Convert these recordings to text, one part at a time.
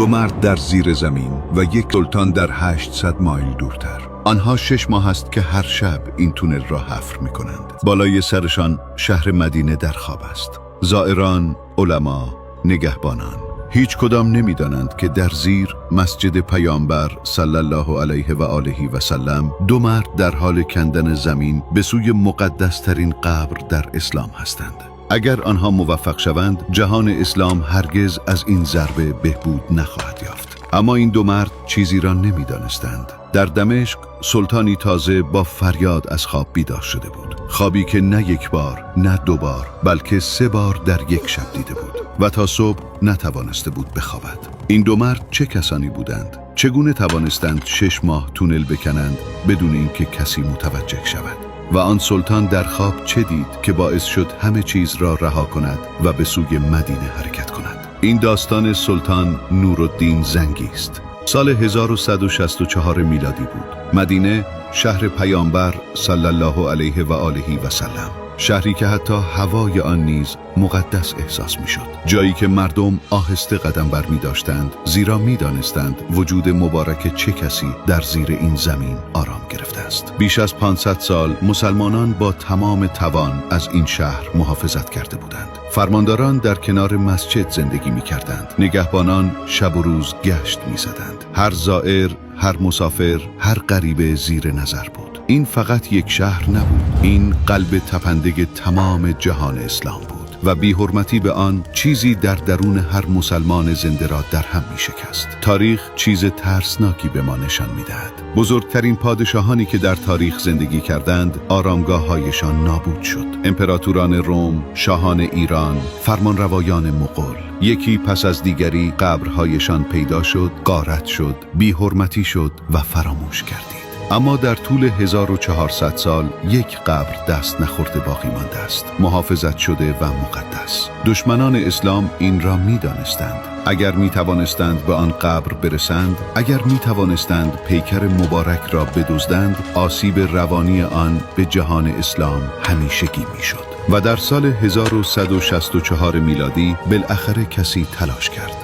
2 مرد در زیر زمین و یک سلطان در 800 مایل دورتر. آنها 6 ماه است که هر شب این تونل را حفر می کنند. بالای سرشان شهر مدینه در خواب است. زائران، علما، نگهبانان هیچ کدام نمی دانند که در زیر مسجد پیامبر صلی الله علیه و آله و سلم 2 مرد در حال کندن زمین به سوی مقدس ترین قبر در اسلام هستند. اگر آنها موفق شوند، جهان اسلام هرگز از این ضربه بهبود نخواهد یافت. اما این 2 مرد چیزی را نمی دانستند. در دمشق سلطانی تازه با فریاد از خواب بیدار شده بود. خوابی که نه 1 بار، نه 2 بار، بلکه 3 بار در یک شب دیده بود و تا صبح نتوانسته بود بخوابد. این 2 مرد چه کسانی بودند؟ چگونه توانستند 6 ماه تونل بکنند بدون اینکه کسی متوجه شود؟ و آن سلطان در خواب چه دید که باعث شد همه چیز را رها کند و به سوی مدینه حرکت کند؟ این داستان سلطان نورالدین زنگی است. سال 1164 میلادی بود. مدینه شهر پیامبر صلی الله علیه و آله و سلم، شهری که حتی هوای آن نیز مقدس احساس می شد. جایی که مردم آهسته قدم بر می داشتند، زیرا می دانستند وجود مبارک چه کسی در زیر این زمین آرام گرفته است. بیش از 500 سال مسلمانان با تمام توان از این شهر محافظت کرده بودند. فرمانداران در کنار مسجد زندگی می کردند. نگهبانان شب و روز گشت می زدند. هر زائر، هر مسافر، هر غریبه زیر نظر بود. این فقط یک شهر نبود. این قلب تپنده تمام جهان اسلام بود و بی‌حرمتی به آن چیزی در درون هر مسلمان زنده را در هم می شکست. تاریخ چیز ترسناکی به ما نشان می دهد. بزرگترین پادشاهانی که در تاریخ زندگی کردند، آرامگاه‌هایشان نابود شد. امپراتوران روم، شاهان ایران، فرمانروایان مغول، یکی پس از دیگری قبرهایشان پیدا شد، غارت شد، بی‌حرمتی شد و فراموش کردید. اما در طول 1400 سال یک قبر دست نخورده باقی مانده است، محافظت شده و مقدس. دشمنان اسلام این را می دانستند. اگر می توانستند به آن قبر برسند، اگر می توانستند پیکر مبارک را بدزدند، آسیب روانی آن به جهان اسلام همیشگی می شد. و در سال 1164 میلادی بالاخره کسی تلاش کرد.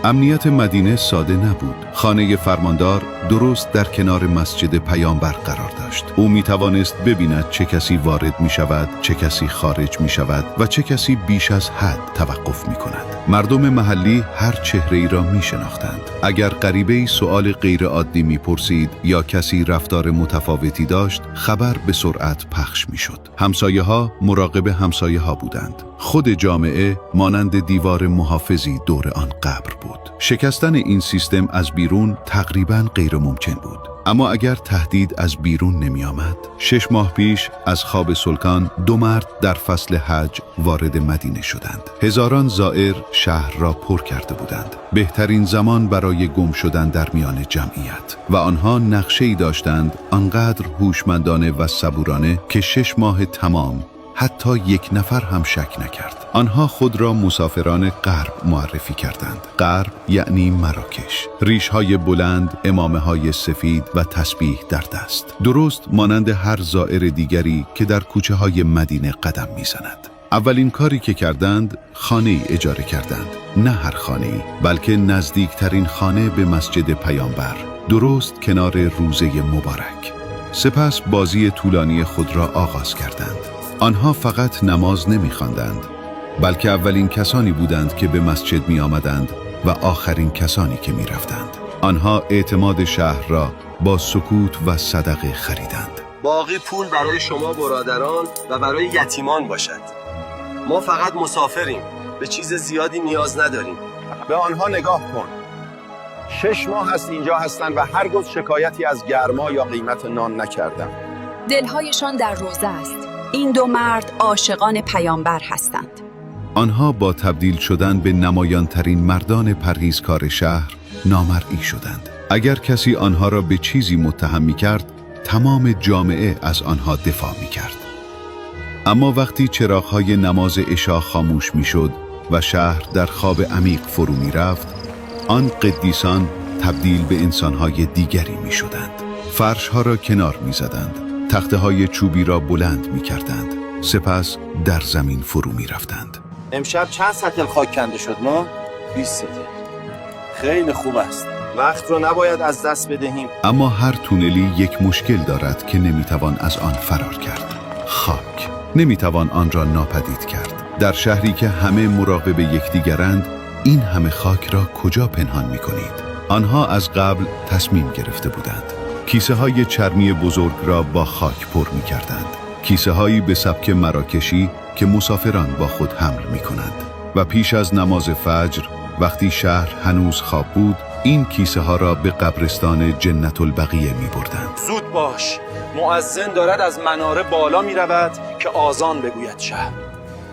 امنیت مدینه ساده نبود. خانه فرماندار درست در کنار مسجد پیامبر قرار داشت. او می توانست ببیند چه کسی وارد می شود، چه کسی خارج می شود و چه کسی بیش از حد توقف می کند. مردم محلی هر چهره‌ای را می شناختند. اگر غریبه‌ای سؤال غیر عادی می پرسید یا کسی رفتار متفاوتی داشت، خبر به سرعت پخش می شد. همسایه ها مراقب همسایه ها بودند. خود جامعه مانند دیوار محافظی دور آن قبر بود. شکستن این سیستم از بیرون تقریباً غیر ممکن بود. اما اگر تهدید از بیرون نمی آمد، 6 ماه پیش از خواب سلطان 2 مرد در فصل حج وارد مدینه شدند. هزاران زائر شهر را پر کرده بودند. بهترین زمان برای گم شدن در میان جمعیت. و آنها نقشه‌ای داشتند آنقدر هوشمندانه و صبورانه که 6 ماه تمام حتی 1 نفر هم شک نکرد. آنها خود را مسافران غرب معرفی کردند. غرب یعنی مراکش. ریش‌های بلند، عمامه‌های سفید و تسبیح در دست. درست مانند هر زائر دیگری که در کوچه‌های مدینه قدم می‌زند. اولین کاری که کردند، خانه‌ای اجاره کردند. نه هر خانه‌ای، بلکه نزدیکترین خانه به مسجد پیامبر، درست کنار روزه مبارک. سپس بازی طولانی خود را آغاز کردند. آنها فقط نماز نمی‌خواندند، بلکه اولین کسانی بودند که به مسجد می آمدند و آخرین کسانی که می رفتند. آنها اعتماد شهر را با سکوت و صدقه خریدند. باقی پول برای شما برادران و برای یتیمان باشد. ما فقط مسافریم، به چیز زیادی نیاز نداریم. به آنها نگاه کن. 6 ماه هست اینجا هستند و هرگز شکایتی از گرما یا قیمت نان نکردند. دلهایشان در روزه است. این 2 مرد عاشقان پیامبر هستند. آنها با تبدیل شدن به نمایانترین مردان پرهیزکار شهر نامرئی شدند. اگر کسی آنها را به چیزی متهم می کرد، تمام جامعه از آنها دفاع می کرد. اما وقتی چراغ‌های نماز عشا خاموش می شد و شهر در خواب عمیق فرو می رفت، آن قدیسان تبدیل به انسان‌های دیگری می شدند. فرش‌ها را کنار می زدند، تخته‌های چوبی را بلند می کردند، سپس در زمین فرو می رفتند. امشب چند سطل خاک کنده شد ما؟ 20 سطل. خیلی خوب است. وقت رو نباید از دست بدهیم. اما هر تونلی یک مشکل دارد که نمیتوان از آن فرار کرد. خاک. نمیتوان آن را ناپدید کرد. در شهری که همه مراقب یکدیگرند، این همه خاک را کجا پنهان میکنید؟ آنها از قبل تصمیم گرفته بودند. کیسه های چرمی بزرگ را با خاک پر میکردند. کیسه هایی به سبک مراکشی که مسافران با خود حمل میکنند. و پیش از نماز فجر، وقتی شهر هنوز خواب بود، این کیسه ها را به قبرستان جنت البقیه می بردند. زود باش، مؤذن دارد از مناره بالا می رود که آذان بگوید شهر.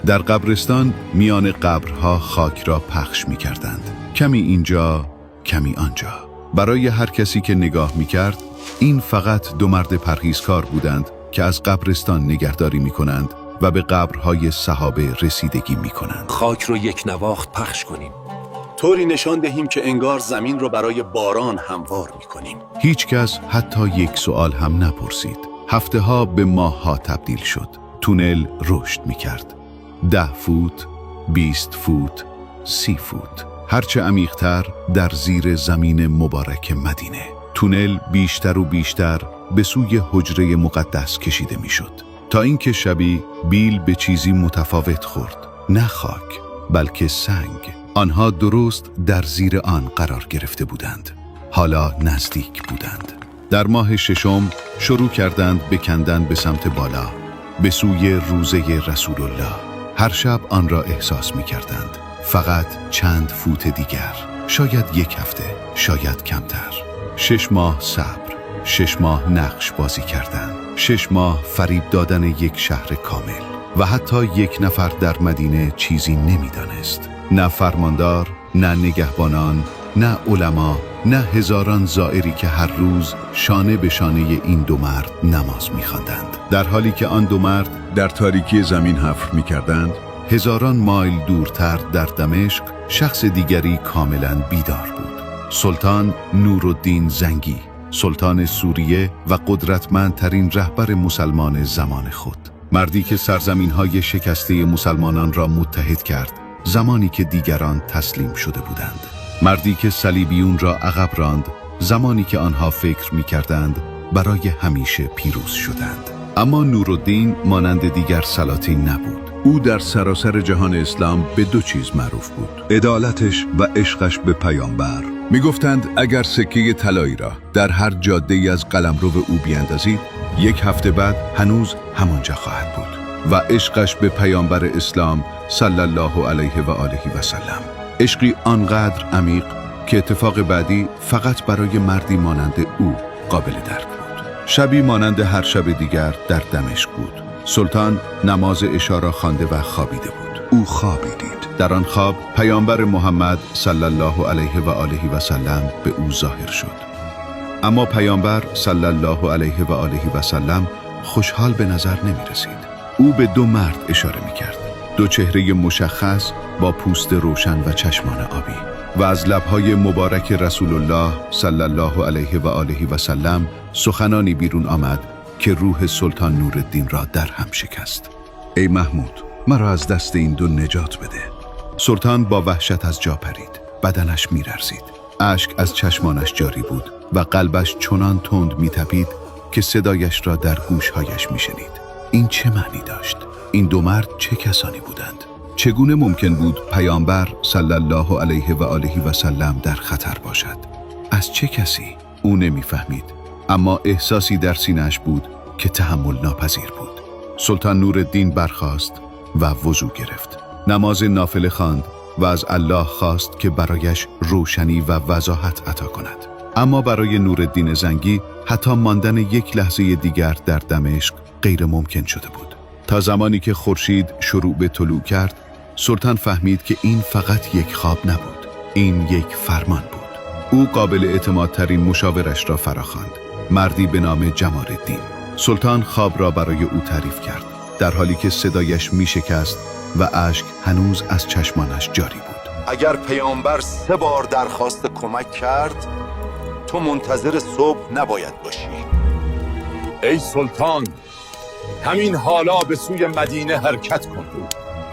در قبرستان میان قبرها خاک را پخش می کردند. کمی اینجا، کمی آنجا. برای هر کسی که نگاه می کرد، این فقط دو مرد پرهیزکار بودند که از قبرستان نگهداری می کنند و به قبرهای صحابه رسیدگی می کنند. خاک رو یک نواخت پخش کنیم. طوری نشان دهیم که انگار زمین رو برای باران هموار می کنیم. هیچ کس حتی یک سوال هم نپرسید. هفته ها به ماه ها تبدیل شد. تونل رشد می کرد. 10 فوت، 20 فوت، 30 فوت. هرچه عمیق‌تر در زیر زمین مبارک مدینه. تونل بیشتر و بیشتر به سوی حجره مقدس کشیده می شد. تا اینکه شبی بیل به چیزی متفاوت خورد. نه خاک، بلکه سنگ. آنها درست در زیر آن قرار گرفته بودند. حالا نزدیک بودند. در ماه ششم شروع کردند به کندن به سمت بالا، به سوی روزه رسول الله. هر شب آن را احساس می کردند. فقط چند فوت دیگر، شاید 1 هفته، شاید کمتر. 6 ماه صبر، 6 ماه نقش بازی کردن، 6 ماه فریب دادن یک شهر کامل. و حتی 1 نفر در مدینه چیزی نمی‌دانست. نه فرماندار، نه نگهبانان، نه علما، نه هزاران زائری که هر روز شانه به شانه این دو مرد نماز می‌خواندند. در حالی که آن دو مرد در تاریکی زمین حفر می‌کردند، هزاران مایل دورتر در دمشق شخص دیگری کاملاً بیدار بود. سلطان نورالدین زنگی، سلطان سوریه و قدرتمندترین رهبر مسلمان زمان خود. مردی که سرزمین‌های شکسته مسلمانان را متحد کرد زمانی که دیگران تسلیم شده بودند. مردی که صلیبیون را عقب راند زمانی که آنها فکر می‌کردند برای همیشه پیروز شدند. اما نورالدین مانند دیگر سلاطین نبود. او در سراسر جهان اسلام به 2 چیز معروف بود: عدالتش و عشقش به پیامبر. میگفتند اگر سکه طلایی را در هر جاده‌ای از قلمرو او بیاندازید، 1 هفته بعد هنوز همانجا خواهد بود. و عشقش به پیامبر اسلام صلی الله علیه و آله و سلم. عشقی آنقدر عمیق که اتفاق بعدی فقط برای مردی مانند او قابل درک بود. شبی مانند هر شب دیگر در دمشق بود. سلطان نماز عشا را خوانده و خوابیده بود. او خوابی دید. در آن خواب پیامبر محمد صلی الله علیه و آله و سلم به او ظاهر شد. اما پیامبر صلی الله علیه و آله و سلم خوشحال به نظر نمی رسید. او به 2 مرد اشاره می کرد. 2 چهره مشخص با پوست روشن و چشمان آبی. و از لبهای مبارک رسول الله صلی الله علیه و آله و سلم سخنانی بیرون آمد که روح سلطان نورالدین را در هم شکست. ای محمود، مرا از دست این 2 نجات بده. سلطان با وحشت از جا پرید. بدنش می لرزید. اشک از چشمانش جاری بود و قلبش چنان تند می تپید که صدایش را در گوشهایش می شنید. این چه معنی داشت؟ این 2 مرد چه کسانی بودند؟ چگونه ممکن بود پیامبر صلی الله علیه و آله و سلم در خطر باشد؟ از چه کسی؟ او نمی‌فهمید، اما احساسی در سینه‌اش بود که تحمل ناپذیر بود. سلطان نورالدین برخاست و وضو گرفت. نماز نافله خواند و از الله خواست که برایش روشنی و وضاحت عطا کند. اما برای نورالدین زنگی حتی ماندن 1 لحظه دیگر در دمشق غیر ممکن شده بود. تا زمانی که خورشید شروع به طلوع کرد، سلطان فهمید که این فقط 1 خواب نبود. این 1 فرمان بود. او قابل اعتمادترین مشاورش را فراخواند، مردی به نام جمال‌الدین. سلطان خواب را برای او تعریف کرد، در حالی که صدایش می شکست و اشک هنوز از چشمانش جاری بود. اگر پیامبر 3 بار درخواست کمک کرد، تو منتظر صبح نباید باشی. ای سلطان، همین حالا به سوی مدینه حرکت کن.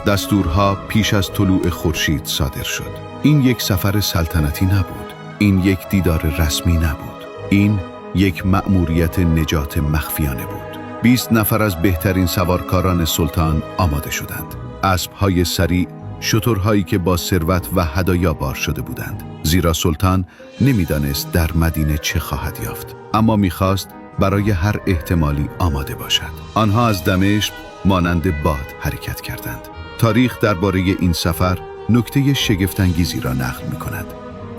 دستورها پیش از طلوع خورشید صادر شد. این یک سفر سلطنتی نبود. این یک دیدار رسمی نبود. این یک مأموریت نجات مخفیانه بود. 20 نفر از بهترین سوارکاران سلطان آماده شدند. اسب‌های سریع، شترهایی که با ثروت و هدایا بار شده بودند. زیرا سلطان نمیدانست در مدینه چه خواهد یافت، اما می‌خواست برای هر احتمالی آماده باشد. آنها از دمشق مانند باد حرکت کردند. تاریخ درباره این سفر نکته شگفت‌انگیزی را نقل می‌کند.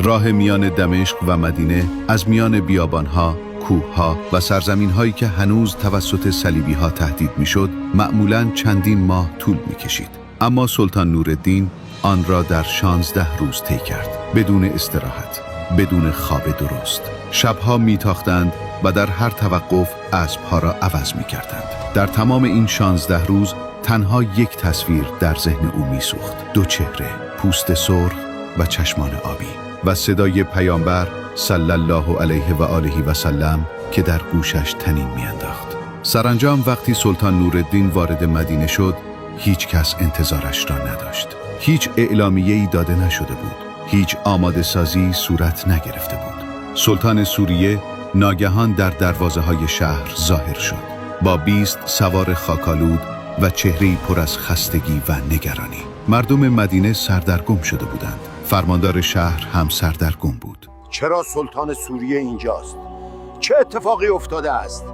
راه میان دمشق و مدینه از میان بیابانها، کوهها و سرزمین‌هایی که هنوز توسط صلیبی‌ها تهدید می‌شد، معمولاً چندین ماه طول می‌کشید. اما سلطان نورالدین آن را در 16 روز طی کرد، بدون استراحت، بدون خواب درست. شبها می‌تاختند و در هر توقف اسب‌ها را عوض می‌کردند. در تمام این 16 روز تنها یک تصویر در ذهن او می‌سوخت: 2 چهره، پوست سرخ و چشمان آبی، و صدای پیامبر صلی الله علیه و آله و سلم که در گوشش طنین می‌انداخت. سرانجام وقتی سلطان نورالدین وارد مدینه شد، هیچ کس انتظارش را نداشت. هیچ اعلامیه‌ای داده نشده بود. هیچ آماده سازی صورت نگرفته بود. سلطان سوریه ناگهان در دروازه‌های شهر ظاهر شد، با 20 سوار خاکالود و چهره‌ای پر از خستگی و نگرانی. مردم مدینه سردرگم شده بودند. فرماندار شهر هم سردرگم بود. چرا سلطان سوریه اینجاست؟ چه اتفاقی افتاده است؟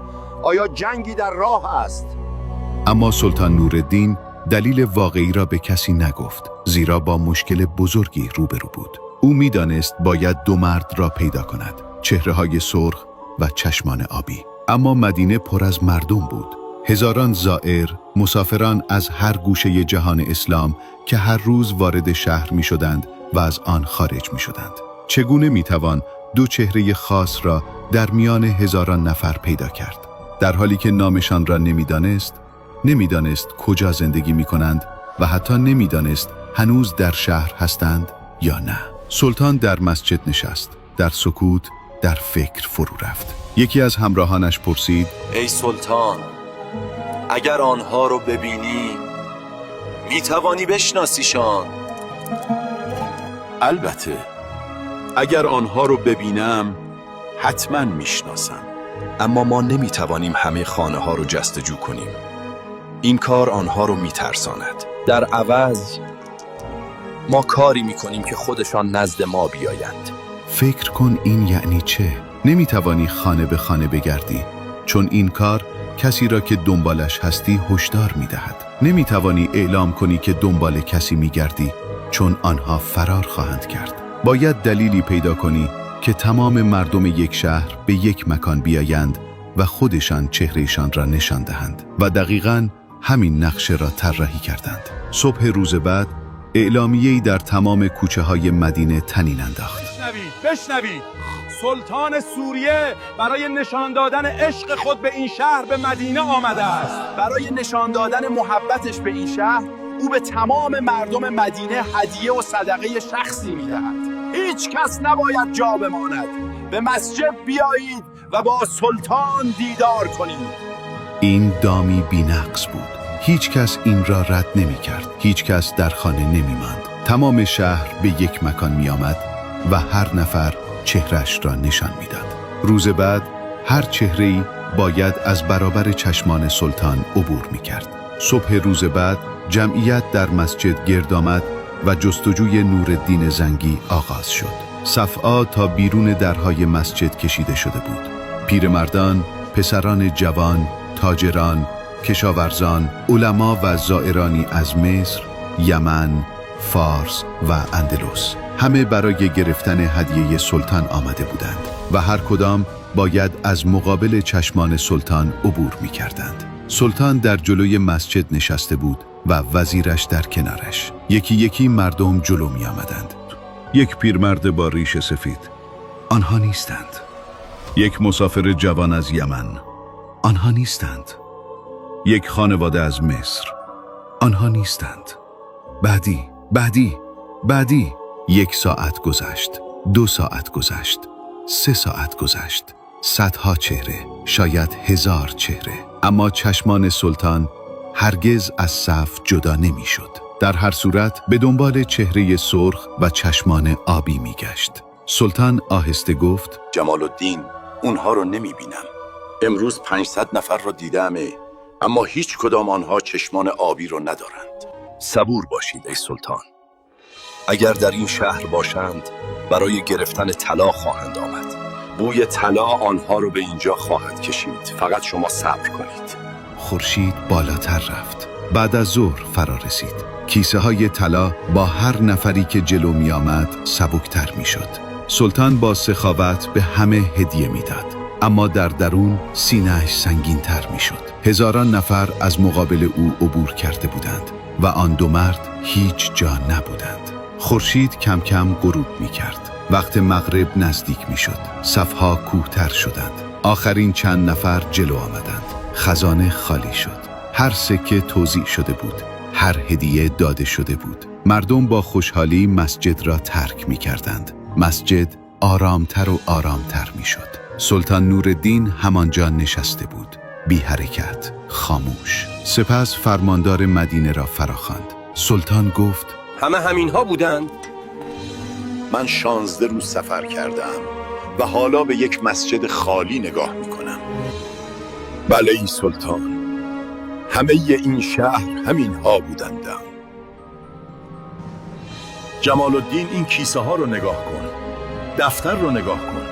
آیا جنگی در راه است؟ اما سلطان نورالدین دلیل واقعی را به کسی نگفت، زیرا با مشکل بزرگی روبرو بود. او می‌دانست باید 2 مرد را پیدا کند، چهره‌های سرخ و چشمان آبی. اما مدینه پر از مردم بود. هزاران زائر، مسافران از هر گوشه جهان اسلام که هر روز وارد شهر می‌شدند و از آن خارج می‌شدند. چگونه می‌توان 2 چهره خاص را در میان هزاران نفر پیدا کرد؟ در حالی که نامشان را نمیدانست کجا زندگی می‌کنند و حتی نمیدانست هنوز در شهر هستند یا نه. سلطان در مسجد نشست، در سکوت، در فکر فرو رفت. یکی از همراهانش پرسید: ای سلطان، اگر آنها رو ببینی میتوانی بشناسیشان؟ البته، اگر آنها رو ببینم حتما میشناسم. اما ما نمیتوانیم همه خانه ها رو جستجو کنیم. این کار آنها رو میترساند. در عوض ما کاری میکنیم که خودشان نزد ما بیایند. فکر کن این یعنی چه؟ نمیتوانی خانه به خانه بگردی، چون این کار کسی را که دنبالش هستی هشدار میدهد. نمیتوانی اعلام کنی که دنبال کسی میگردی، چون آنها فرار خواهند کرد. باید دلیلی پیدا کنی که تمام مردم یک شهر به یک مکان بیایند و خودشان چهرهشان را نشان دهند. و دقیقاً همین نقشه را طراحی کردند. صبح روز بعد اعلامیه‌ای در تمام کوچه های مدینه طنین انداخت. بشنوید، سلطان سوریه برای نشان دادن عشق خود به این شهر به مدینه آمده است. برای نشان دادن محبتش به این شهر، او به تمام مردم مدینه هدیه و صدقه شخصی میدهد. هیچ کس نباید جا بماند. به مسجد بیایید و با سلطان دیدار کنید. این دامی بی‌نقص بود. هیچ کس این را رد نمی کرد. هیچ کس در خانه نمی ماند. تمام شهر به یک مکان می آمد و هر نفر چهرش را نشان می داد. روز بعد هر چهره‌ای باید از برابر چشمان سلطان عبور می کرد. صبح روز بعد جمعیت در مسجد گرد آمد و جستجوی نورالدین زنگی آغاز شد. صفعا تا بیرون درهای مسجد کشیده شده بود. پیرمردان، پسران جوان، تاجران، کشاورزان، علما و زائرانی از مصر، یمن، فارس و اندلس، همه برای گرفتن هدیه سلطان آمده بودند و هر کدام باید از مقابل چشمان سلطان عبور می کردند. سلطان در جلوی مسجد نشسته بود و وزیرش در کنارش. یکی یکی مردم جلو می آمدند. یک پیرمرد با ریش سفید: آنها نیستند. یک مسافر جوان از یمن: آنها نیستند. یک خانواده از مصر: آنها نیستند. بعدی. 1 ساعت گذشت، 2 ساعت گذشت، 3 ساعت گذشت. صدها چهره، شاید 1000 چهره. اما چشمان سلطان هرگز از صف جدا نمی شد. در هر صورت به دنبال چهره سرخ و چشمان آبی میگشت. سلطان آهسته گفت: جمال الدین، اونها رو نمیبینم. امروز 500 نفر رو دیدم، اما هیچ کدام آنها چشمان آبی رو ندارند. صبور باشید ای سلطان. اگر در این شهر باشند برای گرفتن طلا خواهند آمد. بوی طلا آنها رو به اینجا خواهد کشید. فقط شما صبر کنید. خورشید بالاتر رفت. بعد از ظهر فرا رسید. کیسه های طلا با هر نفری که جلو می آمد سبکتر می شد. سلطان با سخاوت به همه هدیه می داد. اما در درون سینه‌اش سنگین تر می شد. هزاران نفر از مقابل او عبور کرده بودند و آن دو مرد هیچ جا نبودند. خورشید کم کم غروب می کرد. وقت مغرب نزدیک می شد. صفها کوهتر شدند. آخرین چند نفر جلو آمدند. خزانه خالی شد. هر سکه توزیع شده بود. هر هدیه داده شده بود. مردم با خوشحالی مسجد را ترک می کردند. مسجد آرامتر و آرامتر می شد. سلطان نورالدین همانجا نشسته بود. بی حرکت، خاموش. سپس فرماندار مدینه را فراخواند. سلطان گفت: همه همینها بودند؟ من 16 روز سفر کردم و حالا به یک مسجد خالی نگاه میکنم. بله ای سلطان، همه این شهر همینها بودندم. جمال الدین، این کیسه ها رو نگاه کن. دفتر رو نگاه کن.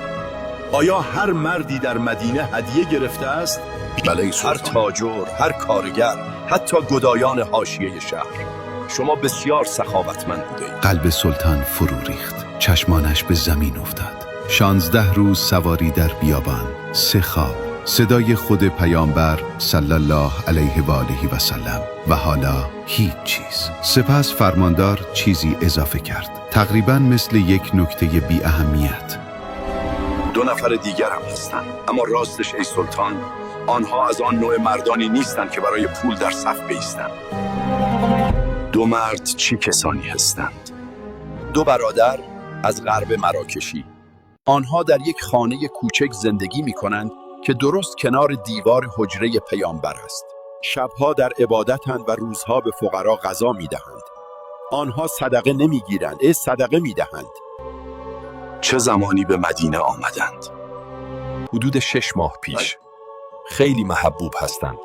آیا هر مردی در مدینه هدیه گرفته است؟ بله ای سلطان. هر تاجر، هر کارگر، حتی گدایان حاشیه شهر. شما بسیار سخاوتمند بودید. قلب سلطان فرو ریخت. چشمانش به زمین افتاد. 16 روز سواری در بیابان، 3 خواب، صدای خود پیامبر صلی الله علیه و آله و سلم و حالا هیچ چیز. سپس فرماندار چیزی اضافه کرد، تقریباً مثل یک نکته بی اهمیت. 2 نفر دیگر هم هستند، اما راستش ای سلطان، آنها از آن نوع مردانی نیستند که برای پول در صف بایستند. 2 مرد چی کسانی هستند؟ 2 برادر از غرب مراکشی. آنها در یک خانه کوچک زندگی می کنند که درست کنار دیوار حجره پیامبر است. شبها در عبادتند و روزها به فقرا غذا می دهند. آنها صدقه نمی گیرند، صدقه می دهند. چه زمانی به مدینه آمدند؟ حدود 6 ماه پیش. خیلی محبوب هستند.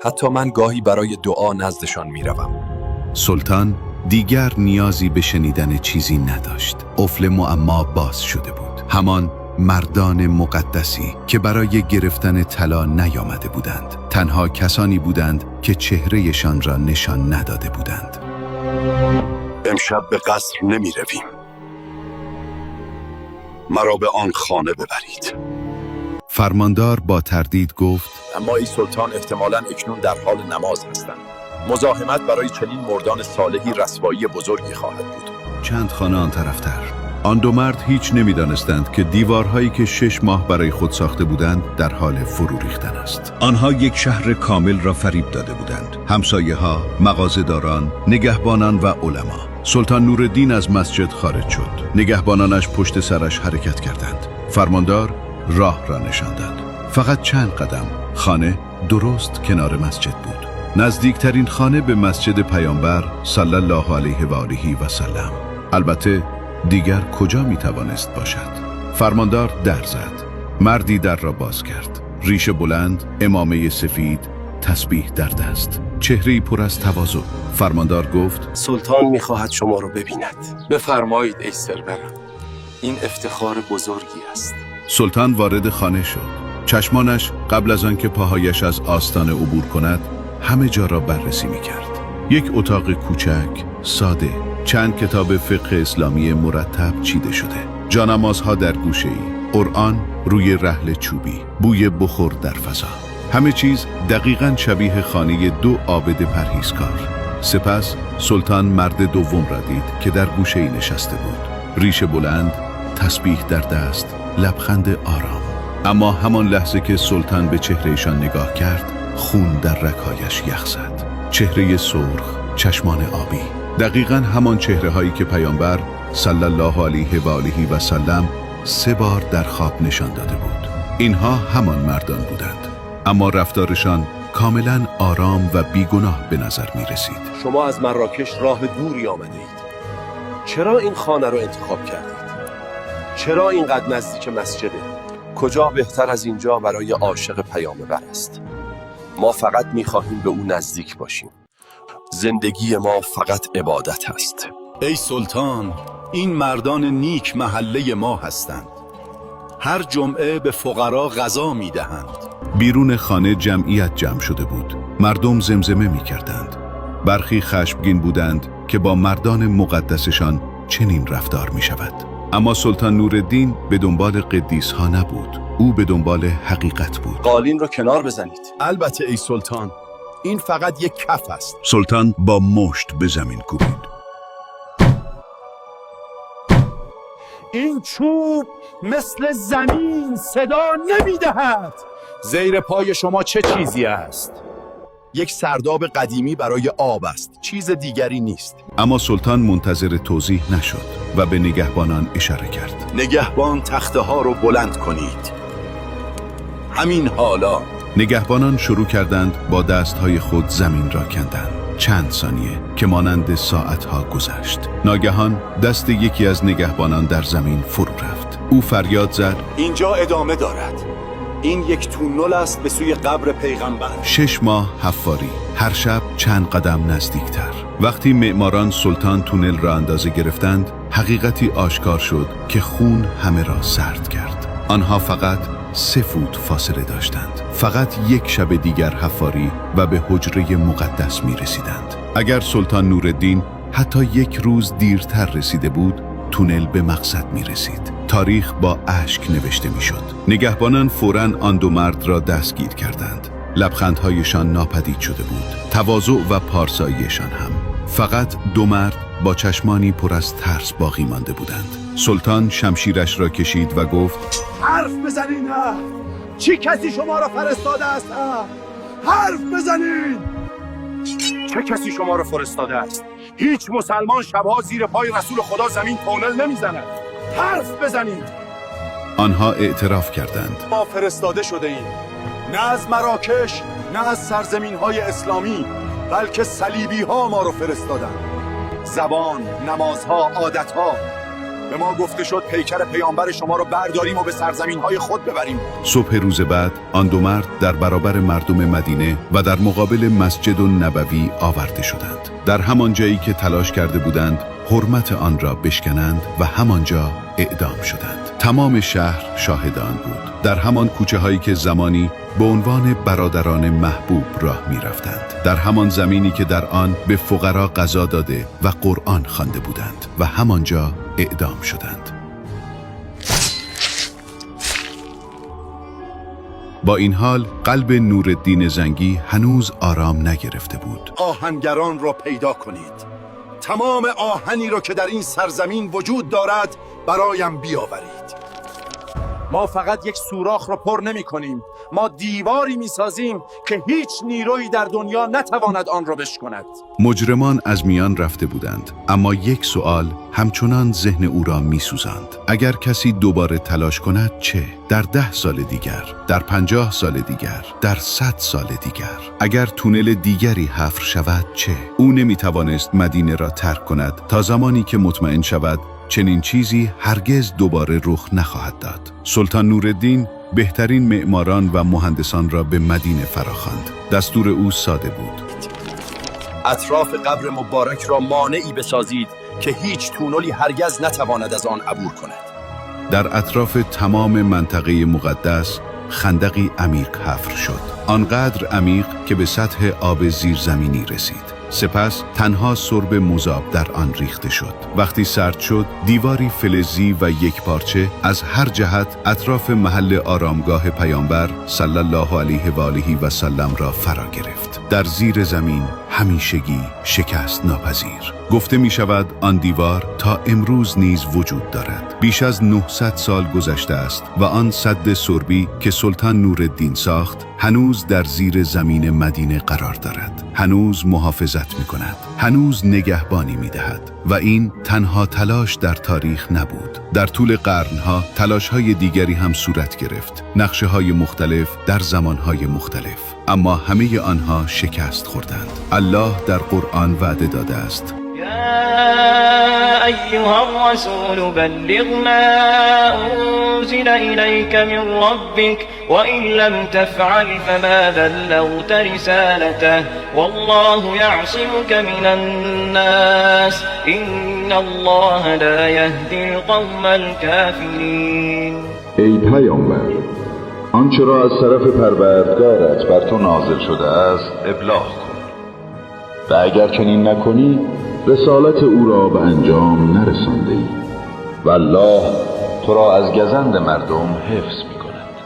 حتی من گاهی برای دعا نزدشان می روم. سلطان دیگر نیازی به شنیدن چیزی نداشت. قفل معما باز شده بود. همان مردان مقدسی که برای گرفتن طلا نیامده بودند. تنها کسانی بودند که چهرهشان را نشان نداده بودند. امشب به قصر نمی رویم. مرا به آن خانه ببرید. فرماندار با تردید گفت: اما ای سلطان، احتمالاً اکنون در حال نماز هستند. مزاحمت برای چنین مردان صالحی رسوایی بزرگی خواهد بود. چند خانه آن طرفتر. آن 2 مرد هیچ نمی‌دانستند که دیوارهایی که 6 ماه برای خود ساخته بودند در حال فرو ریختن است. آنها یک شهر کامل را فریب داده بودند. همسایه‌ها، مغازه‌داران، نگهبانان و علما. سلطان نورالدین از مسجد خارج شد. نگهبانانش پشت سرش حرکت کردند. فرماندار راه را نشاندند. فقط چند قدم خانه درست کنار مسجد بود. نزدیکترین خانه به مسجد پیامبر صلی الله علیه و آله و سلم. البته دیگر کجا می توانست باشد؟ فرماندار در زد. مردی در را باز کرد. ریش بلند، عمامه سفید، تسبیح در دست، چهره‌ای پر از تواضع. فرماندار گفت: سلطان می‌خواهد شما رو ببیند. بفرمایید ای سرورم. این افتخار بزرگی است. سلطان وارد خانه شد. چشمانش قبل از آنکه پاهایش از آستانه عبور کند همه جا را بررسی می‌کرد. یک اتاق کوچک، ساده، چند کتاب فقه اسلامی مرتب چیده شده، جانمازها در گوشه‌ای، قرآن روی رحل چوبی، بوی بخور در فضا. همه چیز دقیقاً شبیه خانه 2 عابد پرهیزکار. سپس سلطان مرد دوم را دید که در گوشه‌ای نشسته بود. ریش بلند، تسبیح در دست، لبخند آرام. اما همان لحظه که سلطان به چهرهشان نگاه کرد، خون در رگ‌هایش یخ زد. چهره سرخ، چشمان آبی، دقیقاً همان چهره‌هایی که پیامبر صلی الله علیه و آله و سلم 3 بار در خواب نشان داده بود. اینها همان مردان بودند، اما رفتارشان کاملا آرام و بیگناه به نظر می رسید. شما از مراکش راه دوری آمده اید. چرا این خانه رو انتخاب کردید؟ چرا اینقدر نزدیک مسجده؟ کجا بهتر از اینجا برای عاشق پیامبر است؟ ما فقط می‌خواهیم به او نزدیک باشیم. زندگی ما فقط عبادت است. ای سلطان، این مردان نیک محله ما هستند. هر جمعه به فقرا غذا می‌دهند. بیرون خانه جمعیت جمع شده بود. مردم زمزمه می کردند. برخی خشمگین بودند که با مردان مقدسشان چنین رفتار می شود. اما سلطان نورالدین به دنبال قدیس ها نبود. او به دنبال حقیقت بود. قالین رو کنار بزنید. البته ای سلطان، این فقط یک کف است. سلطان با مشت به زمین کوبید. این چوب مثل زمین صدا نمی‌دهد. زیر پای شما چه چیزی است؟ یک سرداب قدیمی برای آب است، چیز دیگری نیست. اما سلطان منتظر توضیح نشد و به نگهبانان اشاره کرد. نگهبان تخته ها رو بلند کنید. همین حالا. نگهبانان شروع کردند با دستهای خود زمین را کندن. چند ثانیه که مانند ساعتها گذشت. ناگهان دست یکی از نگهبانان در زمین فرو رفت. او فریاد زد: اینجا ادامه دارد. این یک تونل است به سوی قبر پیغمبر. 6 ماه حفاری، هر شب چند قدم نزدیکتر. وقتی معماران سلطان تونل را اندازه گرفتند، حقیقتی آشکار شد که خون همه را سرد کرد. آنها فقط 3 فوت فاصله داشتند. فقط یک شب دیگر حفاری و به حجره مقدس می رسیدند. اگر سلطان نورالدین حتی یک روز دیرتر رسیده بود، تونل به مقصد می رسید. تاریخ با اشک نوشته می شد. نگهبانان فوراً آن 2 مرد را دستگیر کردند. لبخندهایشان ناپدید شده بود. تواضع و پارساییشان هم. فقط 2 مرد با چشمانی پر از ترس باقی مانده بودند. سلطان شمشیرش را کشید و گفت: حرف بزنین! چی کسی شما را فرستاده است؟ حرف بزنین! چه کسی شما را فرستاده است؟ هیچ مسلمان شبها زیر پای رسول خدا زمین تونل نمیزند. حرف بزنید! آنها اعتراف کردند. ما فرستاده شده ایم، نه از مراکش، نه از سرزمین های اسلامی، بلکه صلیبی ها ما رو فرستادند. زبان، نمازها، عادتها. به ما گفته شد پیکر پیامبر شما رو برداریم و به سرزمین های خود ببریم. صبح روز بعد آن 2 مرد در برابر مردم مدینه و در مقابل مسجد النبوی آورده شدند. در همان جایی که تلاش کرده بودند حرمت آن را بشکنند و همانجا اعدام شدند. تمام شهر شاهد آن بود. در همان کوچه هایی که زمانی به عنوان برادران محبوب راه می رفتند. در همان زمینی که در آن به فقرا غذا داده و قرآن خوانده بودند و همانجا اعدام شدند. با این حال قلب نورالدین زنگی هنوز آرام نگرفته بود. آهنگران را پیدا کنید. تمام آهنی را که در این سرزمین وجود دارد برایم بیاورید. ما فقط یک سوراخ را پر نمی کنیم. ما دیواری می سازیم که هیچ نیرویی در دنیا نتواند آن را بشکند. مجرمان از میان رفته بودند، اما یک سوال همچنان ذهن او را می سوزاند. اگر کسی دوباره تلاش کند چه؟ در 10 سال دیگر، در 50 سال دیگر، در 100 سال دیگر. اگر تونل دیگری حفر شود چه؟ او نمی توانست مدینه را ترک کند تا زمانی که مطمئن شود چنین چیزی هرگز دوباره رخ نخواهد داد. سلطان نورالدین بهترین معماران و مهندسان را به مدینه فراخواند. دستور او ساده بود: اطراف قبر مبارک را مانعی بسازید که هیچ تونلی هرگز نتواند از آن عبور کند. در اطراف تمام منطقه مقدس خندقی عمیق حفر شد. آنقدر عمیق که به سطح آب زیرزمینی رسید. سپس تنها سرب مذاب در آن ریخته شد. وقتی سرد شد، دیواری فلزی و یک پارچه از هر جهت اطراف محل آرامگاه پیامبر صلی الله علیه و آله و سلم را فرا گرفت. در زیر زمین همیشگی شکست ناپذیر. گفته می شود آن دیوار تا امروز نیز وجود دارد. بیش از 900 سال گذشته است و آن سد سربی که سلطان نورالدین ساخت هنوز در زیر زمین مدینه قرار دارد. هنوز محافظت می کند. هنوز نگهبانی می دهد. و این تنها تلاش در تاریخ نبود. در طول قرنها تلاش‌های دیگری هم صورت گرفت. نقشه‌های مختلف در زمان‌های مختلف. اما همه آنها شکست خوردند. الله در قرآن وعده داده است: يا أيها الرسول بلغ ما أنزل إليك من ربك وإن لم تفعل فما بلغت رسالته والله يعصمك من الناس إن الله لا يهدي القوم الكافرين. ای پیامبر، آنچه را از طرف پروردگارت بر تو نازل شده است ابلاغ کن و اگر چنین نکنی رسالت او را به انجام نرسانده ای و الله تو را از گزند مردم حفظ می کند.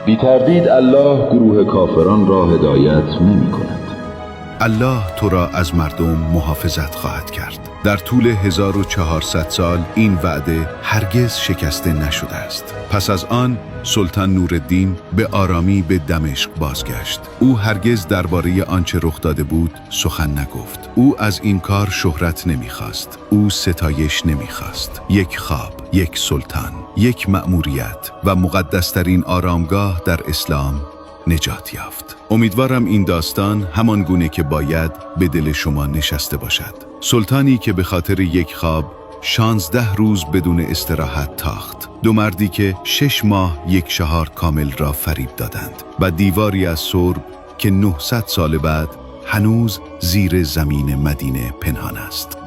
بی تردید الله گروه کافران را هدایت نمی کند. الله تو را از مردم محافظت خواهد کرد. در طول 1400 سال این وعده هرگز شکسته نشده است. پس از آن سلطان نورالدین به آرامی به دمشق بازگشت. او هرگز درباره آنچه رخ داده بود سخن نگفت. او از این کار شهرت نمیخواست. او ستایش نمیخواست. یک خواب، یک سلطان، یک مأموریت و مقدسترین آرامگاه در اسلام نجات یافت. امیدوارم این داستان همان گونه که باید به دل شما نشسته باشد. سلطانی که به خاطر یک خواب 16 روز بدون استراحت تاخت. دو مردی که 6 ماه یک شهر کامل را فریب دادند و دیواری از سرب که 900 سال بعد هنوز زیر زمین مدینه پنهان است.